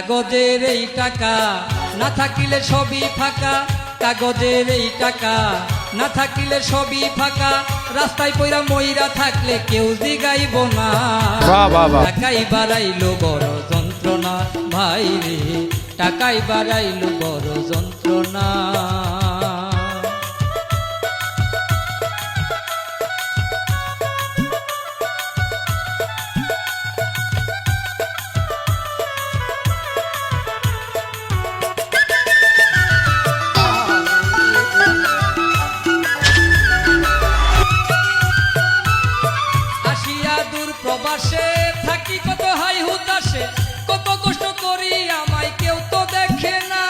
কাগজের এই টাকা না থাকিলে সবই ফাঁকা, কাগজের এই টাকা না থাকিলে সবই ফাঁকা, রাস্তায় পয়রা ময়রা থাকলে কেউ জিগাইব না। টাকাই বাড়াইলো বড় যন্ত্রণা ভাই রে, টাকাই বাড়াইলো বড় যন্ত্রণা। প্রবাসে থাকি কত হাই হুতাশে, কত কষ্ট করি আমায় কেউ তো দেখে না।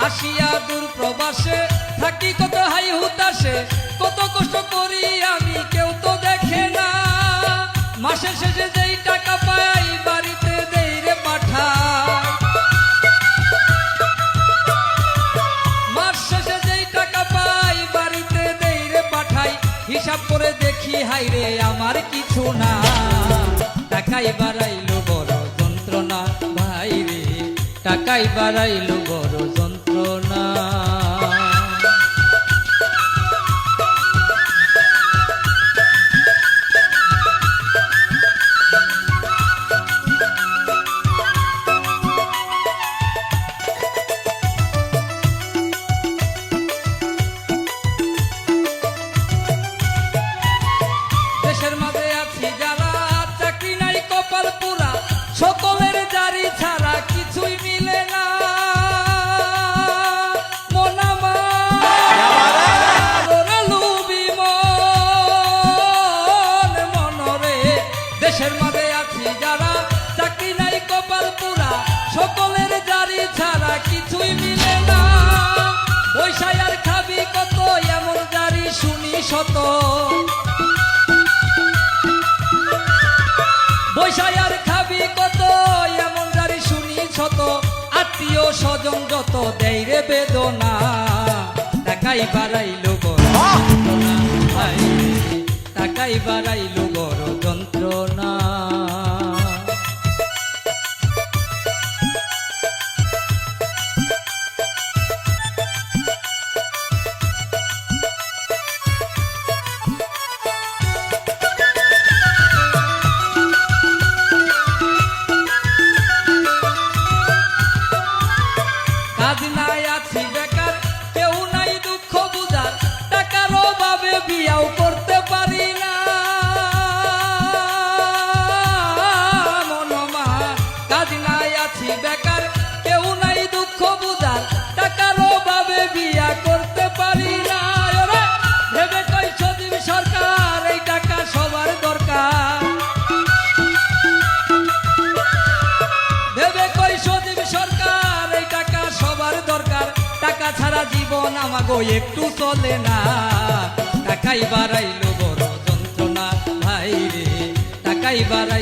আসিয়া দূর প্রবাসে থাকি কত হাই হুতাশে, কত কষ্ট করি আমি কেউ তো দেখে না। মাসের শেষে যেই টাকা পাই বাড়িতে দেই রে পাঠাই, মাস শেষে যেই টাকা পাই বাড়িতে দেই রে পাঠাই। হিসাব করে দেখি হাই রে আমার কিছু না, টাকাই বাড়াইলো বড় যন্ত্রণা ভাই রে, টাকাই বাড়াইলো বড় যন্ত্রণা। দেশের মাঝে আছি যারা চাকরি নাই কপাল পুরা, সকলের জারি ছাড়া কিছুই মিলে না। মন আমার লুবি মন মনরে, দেশের মাঝে আছি যারা চাকরি নাই কপাল পুরা, সকলের জারি ছাড়া কিছুই মিলে না। পয়সা আর খাবি কত এমন জারি শুনি শত, পয়সায় আর খাবি কত এমন জারি শুনি শত। আত্মীয় স্বজন যত দেয় রে বেদনা, টাকাই বাড়াইলো বড় যন্ত্রণা ভাই রে, টাকাই বাড়াইলো বড় যন্ত্রণা। কাজ নাই আছি বেকার, কেউ নাই দুঃখ বুঝার, টাকার অভাবে বিয়াও করতে পারি না। মনমা কাজ নাই আছি বেকার, কেউ নাই দুঃখ বুঝার, টাকার অভাবে বিয়া করতে পারি না। ওরে ভেবে কইছো দিবি সরকার এই টাকা সবার দরকার, ভেবে কইছো দিবি সরকার এই টাকা সবার দরকার। টাকা ছাড়া জীবন আমাগো একটু চলে না, টাকাই বাড়াইলো বড় যন্ত্রণা ভাই রে, টাকাই বাড়াই